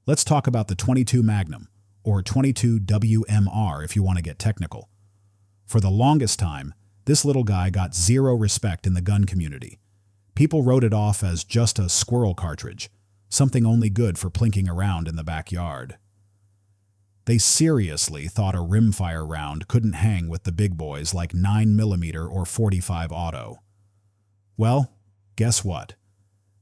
Let's talk about the 22 Magnum, or 22 WMR if you want to get technical. For the longest time, this little guy got zero respect in the gun community. People wrote it off as just a squirrel cartridge, something only good for plinking around in the backyard. They seriously thought a rimfire round couldn't hang with the big boys like 9mm or .45 auto. Well, guess what?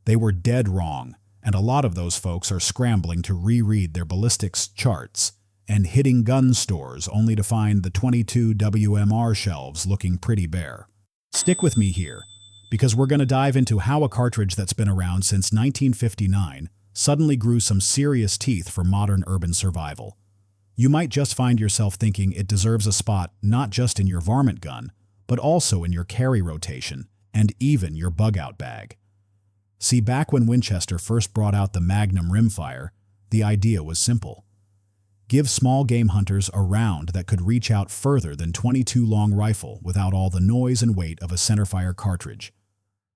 They were dead wrong, and a lot of those folks are scrambling to reread their ballistics charts and hitting gun stores only to find the 22 WMR shelves looking pretty bare. Stick with me here, because we're going to dive into how a cartridge that's been around since 1959 suddenly grew some serious teeth for modern urban survival. You might just find yourself thinking it deserves a spot not just in your varmint gun, but also in your carry rotation and even your bug-out bag. See, back when Winchester first brought out the Magnum rimfire, the idea was simple. Give small game hunters a round that could reach out further than .22 long rifle without all the noise and weight of a centerfire cartridge.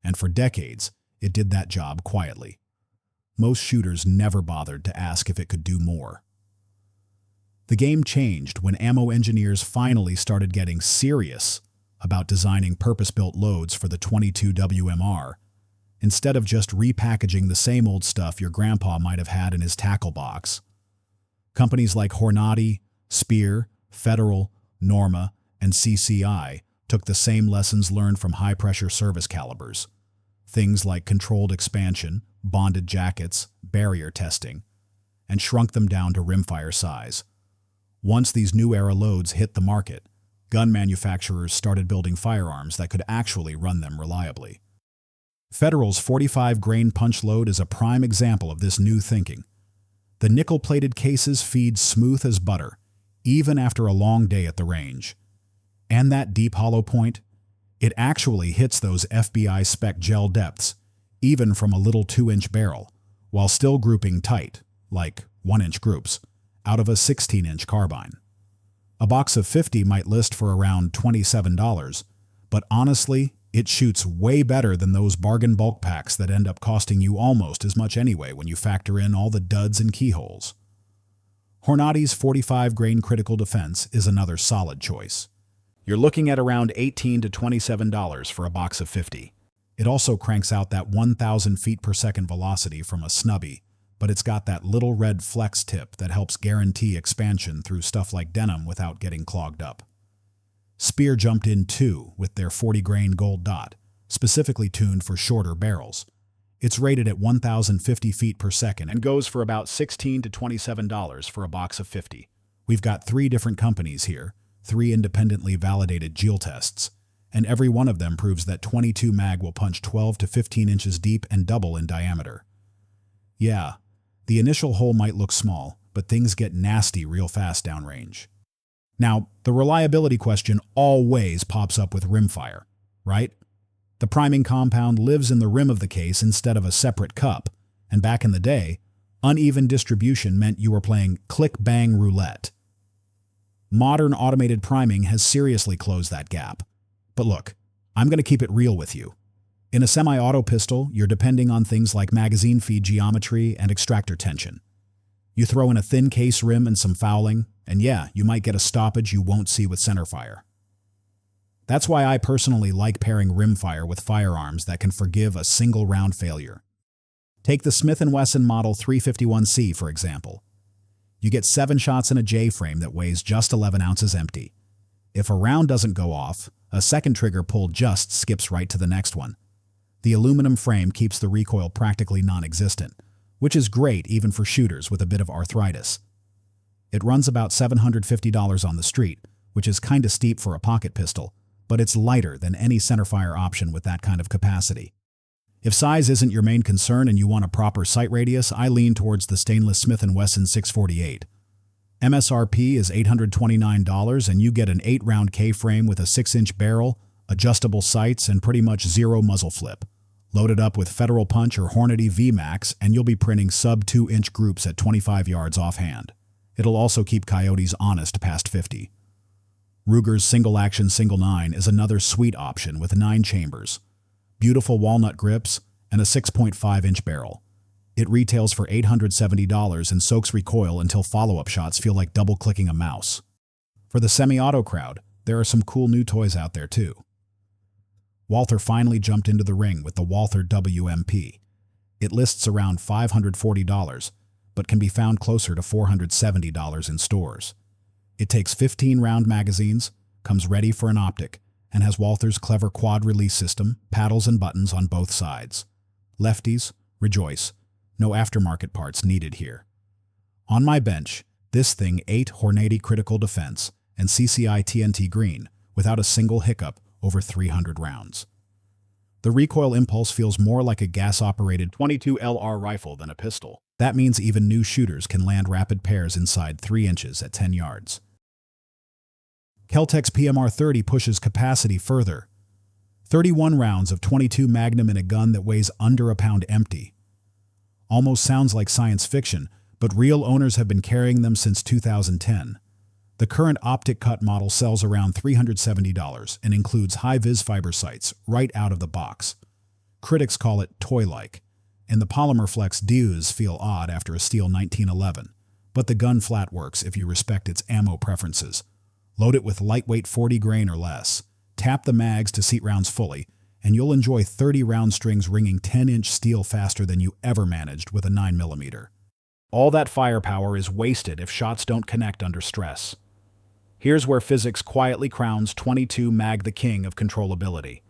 And for decades, it did that job quietly. Most shooters never bothered to ask if it could do more. The game changed when ammo engineers finally started getting serious about designing purpose-built loads for the 22 WMR, instead of just repackaging the same old stuff your grandpa might have had in his tackle box. Companies like Hornady, Speer, Federal, Norma, and CCI took the same lessons learned from high-pressure service calibers. Things like controlled expansion, bonded jackets, barrier testing, and shrunk them down to rimfire size. Once these new era loads hit the market, gun manufacturers started building firearms that could actually run them reliably. Federal's 45-grain punch load is a prime example of this new thinking. The nickel-plated cases feed smooth as butter, even after a long day at the range. And that deep hollow point? It actually hits those FBI spec gel depths, even from a little 2-inch barrel, while still grouping tight, like 1-inch groups, out of a 16-inch carbine. A box of 50 might list for around $27, but honestly, it shoots way better than those bargain bulk packs that end up costing you almost as much anyway when you factor in all the duds and keyholes. Hornady's 45-grain critical defense is another solid choice. You're looking at around $18 to $27 for a box of 50. It also cranks out that 1,000 feet per second velocity from a snubby, but it's got that little red flex tip that helps guarantee expansion through stuff like denim without getting clogged up. Speer jumped in too with their 40-grain gold dot, specifically tuned for shorter barrels. It's rated at 1,050 feet per second and goes for about $16 to $27 for a box of 50. We've got 3 different companies here, 3 independently validated GEAL tests, and every one of them proves that 22 mag will punch 12 to 15 inches deep and double in diameter. Yeah, the initial hole might look small, but things get nasty real fast downrange. Now, the reliability question always pops up with rimfire, right? The priming compound lives in the rim of the case instead of a separate cup, and back in the day, uneven distribution meant you were playing click-bang roulette. Modern automated priming has seriously closed that gap. But look, I'm going to keep it real with you. In a semi-auto pistol, you're depending on things like magazine feed geometry and extractor tension. You throw in a thin case rim and some fouling, and yeah, you might get a stoppage you won't see with centerfire. That's why I personally like pairing rimfire with firearms that can forgive a single round failure. Take the Smith & Wesson Model 351C, for example. You get 7 shots in a J-frame that weighs just 11 ounces empty. If a round doesn't go off, a second trigger pull just skips right to the next one. The aluminum frame keeps the recoil practically non-existent, which is great even for shooters with a bit of arthritis. It runs about $750 on the street, which is kinda steep for a pocket pistol, but it's lighter than any centerfire option with that kind of capacity. If size isn't your main concern and you want a proper sight radius, I lean towards the stainless Smith & Wesson 648. MSRP is $829 and you get an 8-round K-frame with a 6-inch barrel, adjustable sights, and pretty much zero muzzle flip. Load it up with Federal Punch or Hornady VMAX and you'll be printing sub-2-inch groups at 25 yards offhand. It'll also keep coyotes honest past 50. Ruger's single-action single 9 is another sweet option with 9 chambers, beautiful walnut grips, and a 6.5-inch barrel. It retails for $870 and soaks recoil until follow-up shots feel like double-clicking a mouse. For the semi-auto crowd, there are some cool new toys out there too. Walther finally jumped into the ring with the Walther WMP. It lists around $540, but can be found closer to $470 in stores. It takes 15-round magazines, comes ready for an optic, and has Walther's clever quad-release system, paddles and buttons on both sides. Lefties, rejoice. No aftermarket parts needed here. On my bench, this thing 8 Hornady critical defense and CCI TNT green without a single hiccup over 300 rounds. The recoil impulse feels more like a gas-operated 22 LR rifle than a pistol. That means even new shooters can land rapid pairs inside 3 inches at 10 yards. Kel-Tec's PMR-30 pushes capacity further. 31 rounds of 22 Magnum in a gun that weighs under a pound empty. Almost sounds like science fiction, but real owners have been carrying them since 2010. The current optic cut model sells around $370 and includes high-vis fiber sights right out of the box. Critics call it toy-like, and the polymer flex dews feel odd after a steel 1911, but the gun flat works if you respect its ammo preferences. Load it with lightweight 40 grain or less, tap the mags to seat rounds fully, and you'll enjoy 30-round strings ringing 10-inch steel faster than you ever managed with a 9mm. All that firepower is wasted if shots don't connect under stress. Here's where physics quietly crowns 22 Mag the king of controllability.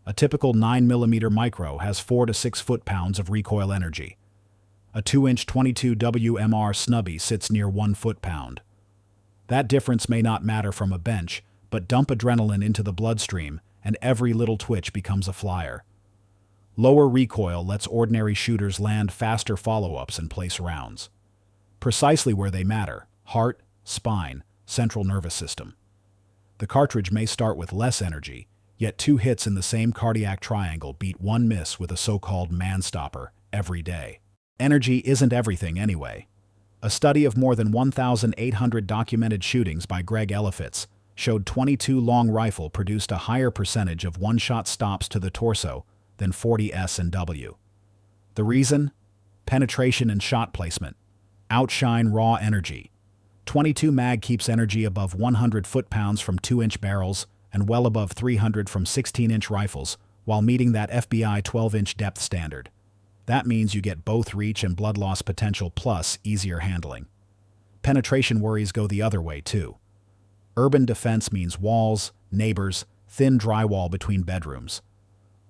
A typical 9mm micro has 4 to 6 foot-pounds of recoil energy. A 2-inch 22 WMR snubby sits near 1 foot-pound. That difference may not matter from a bench, but dump adrenaline into the bloodstream, and every little twitch becomes a flyer. Lower recoil lets ordinary shooters land faster follow-ups and place rounds. Precisely where they matter: heart, spine, central nervous system. The cartridge may start with less energy, yet 2 hits in the same cardiac triangle beat 1 miss with a so-called man-stopper every day. Energy isn't everything anyway. A study of more than 1,800 documented shootings by Greg Elefitz showed 22 long rifle produced a higher percentage of one-shot stops to the torso than 40 S&W. The reason? Penetration and shot placement. Outshine raw energy. 22 Mag keeps energy above 100 foot-pounds from 2-inch barrels and well above 300 from 16-inch rifles, while meeting that FBI 12-inch depth standard. That means you get both reach and blood loss potential plus easier handling. Penetration worries go the other way too. Urban defense means walls, neighbors, thin drywall between bedrooms.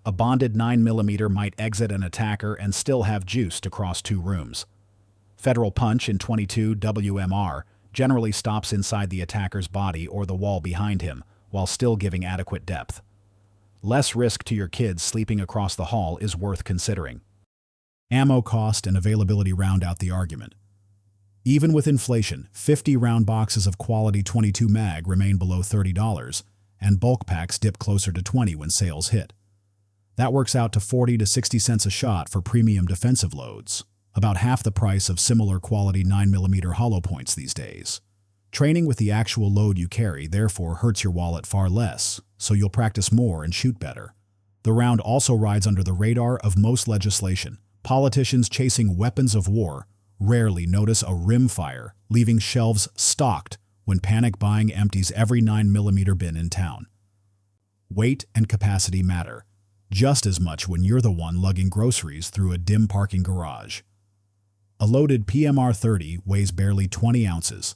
A bonded 9mm might exit an attacker and still have juice to cross 2 rooms. Federal punch in 22 WMR generally stops inside the attacker's body or the wall behind him, while still giving adequate depth. Less risk to your kids sleeping across the hall is worth considering. Ammo cost and availability round out the argument. Even with inflation, 50-round boxes of quality 22 Mag remain below $30, and bulk packs dip closer to $20 when sales hit. That works out to 40 to 60 cents a shot for premium defensive loads, about half the price of similar quality 9mm hollow points these days. Training with the actual load you carry therefore hurts your wallet far less, so you'll practice more and shoot better. The round also rides under the radar of most legislation. Politicians chasing weapons of war rarely notice a rimfire, leaving shelves stocked when panic buying empties every 9mm bin in town. Weight and capacity matter, just as much when you're the one lugging groceries through a dim parking garage. A loaded PMR-30 weighs barely 20 ounces.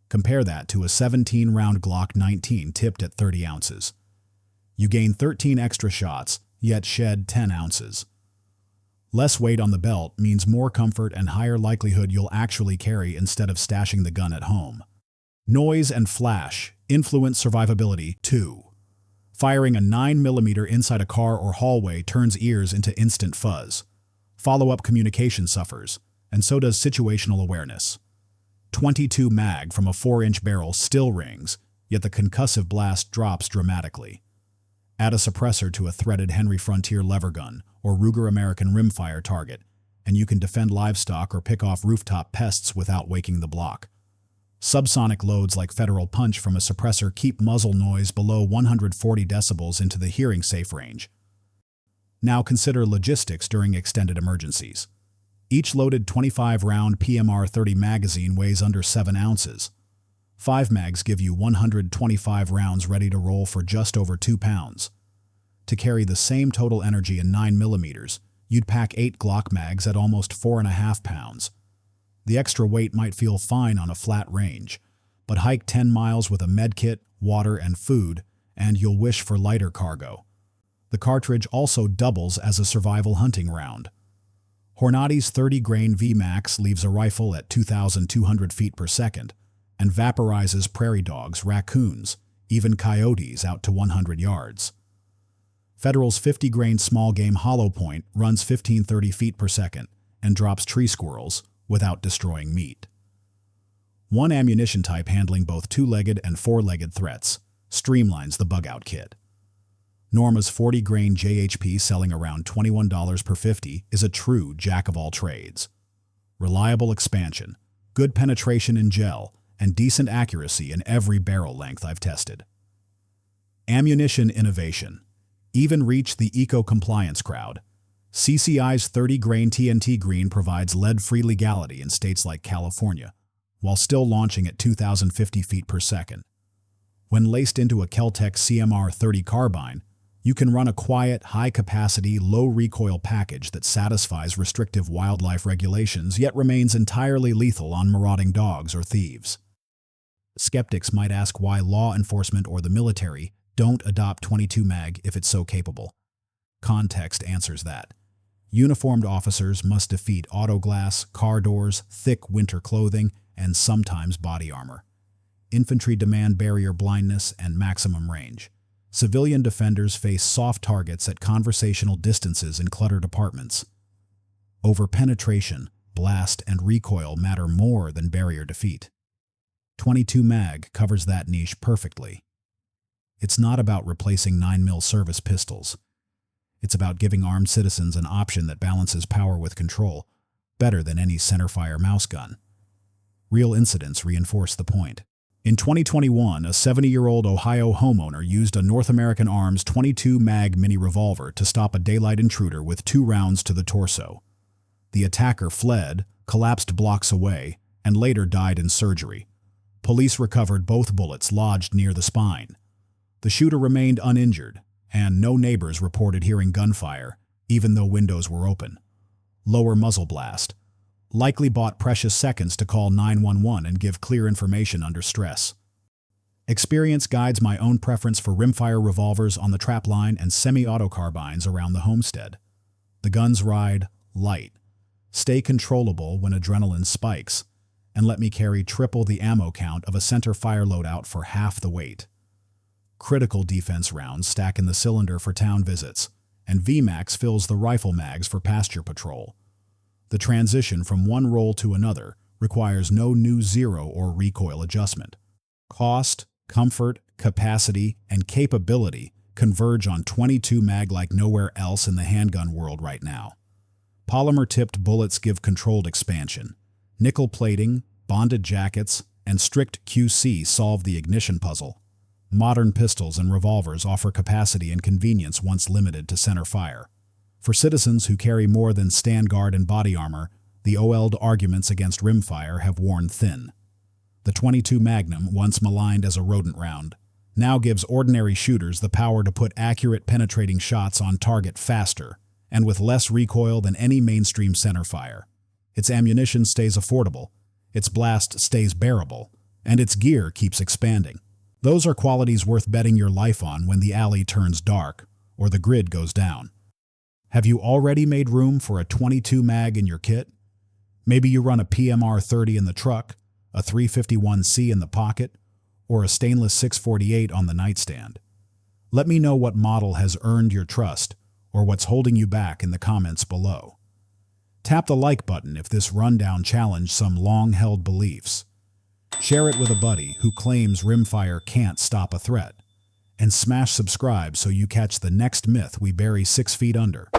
Compare that to a 17-round Glock 19 tipped at 30 ounces. You gain 13 extra shots, yet shed 10 ounces. Less weight on the belt means more comfort and higher likelihood you'll actually carry instead of stashing the gun at home. Noise and flash influence survivability too. Firing a 9mm inside a car or hallway turns ears into instant fuzz. Follow-up communication suffers, and so does situational awareness. 22 Mag from a 4-inch barrel still rings, yet the concussive blast drops dramatically. Add a suppressor to a threaded Henry Frontier lever gun or Ruger American rimfire target, and you can defend livestock or pick off rooftop pests without waking the block. Subsonic loads like Federal Punch from a suppressor keep muzzle noise below 140 decibels into the hearing-safe range. Now consider logistics during extended emergencies. Each loaded 25-round PMR-30 magazine weighs under 7 ounces. 5 mags give you 125 rounds ready to roll for just over 2 pounds. To carry the same total energy in 9mm, you'd pack 8 Glock mags at almost 4.5 pounds. The extra weight might feel fine on a flat range, but hike 10 miles with a medkit, water, and food, and you'll wish for lighter cargo. The cartridge also doubles as a survival hunting round. Hornady's 30-grain VMAX leaves a rifle at 2,200 feet per second and vaporizes prairie dogs, raccoons, even coyotes out to 100 yards. Federal's 50-grain small-game hollow point runs 1,530 feet per second and drops tree squirrels without destroying meat. One ammunition type handling both two-legged and four-legged threats streamlines the bug-out kit. Norma's 40-grain JHP selling around $21 per 50 is a true jack-of-all-trades. Reliable expansion, good penetration in gel, and decent accuracy in every barrel length I've tested. Ammunition innovation even reached the eco-compliance crowd. CCI's 30-grain TNT Green provides lead-free legality in states like California, while still launching at 2,050 feet per second. When laced into a Kel-Tec CMR-30 carbine, you can run a quiet, high-capacity, low-recoil package that satisfies restrictive wildlife regulations yet remains entirely lethal on marauding dogs or thieves. Skeptics might ask why law enforcement or the military don't adopt 22 mag if it's so capable. Context answers that. Uniformed officers must defeat autoglass, car doors, thick winter clothing, and sometimes body armor. Infantry demand barrier blindness and maximum range. Civilian defenders face soft targets at conversational distances in cluttered apartments. Over penetration, blast, and recoil matter more than barrier defeat. 22 mag covers that niche perfectly. It's not about replacing 9mm service pistols. It's about giving armed citizens an option that balances power with control, better than any centerfire mouse gun. Real incidents reinforce the point. In 2021, a 70-year-old Ohio homeowner used a North American Arms 22 mag mini revolver to stop a daylight intruder with 2 rounds to the torso. The attacker fled, collapsed blocks away, and later died in surgery. Police recovered both bullets lodged near the spine. The shooter remained uninjured, and no neighbors reported hearing gunfire, even though windows were open. Lower muzzle blast. Likely bought precious seconds to call 911 and give clear information under stress. Experience guides my own preference for rimfire revolvers on the trapline and semi-auto carbines around the homestead. The guns ride light, stay controllable when adrenaline spikes, and let me carry triple the ammo count of a center fire loadout for half the weight. Critical defense rounds stack in the cylinder for town visits, and VMAX fills the rifle mags for pasture patrol. The transition from one roll to another requires no new zero or recoil adjustment. Cost, comfort, capacity, and capability converge on 22 mag like nowhere else in the handgun world right now. Polymer-tipped bullets give controlled expansion. Nickel plating, bonded jackets, and strict QC solve the ignition puzzle. Modern pistols and revolvers offer capacity and convenience once limited to center fire. For citizens who carry more than stand guard and body armor, the OL'd arguments against rimfire have worn thin. The 22 Magnum, once maligned as a rodent round, now gives ordinary shooters the power to put accurate penetrating shots on target faster and with less recoil than any mainstream centerfire. Its ammunition stays affordable, its blast stays bearable, and its gear keeps expanding. Those are qualities worth betting your life on when the alley turns dark or the grid goes down. Have you already made room for a 22 mag in your kit? Maybe you run a PMR-30 in the truck, a 351C in the pocket, or a stainless 648 on the nightstand. Let me know what model has earned your trust or what's holding you back in the comments below. Tap the like button if this rundown challenged some long-held beliefs. Share it with a buddy who claims rimfire can't stop a threat. And smash subscribe so you catch the next myth we bury 6 feet under.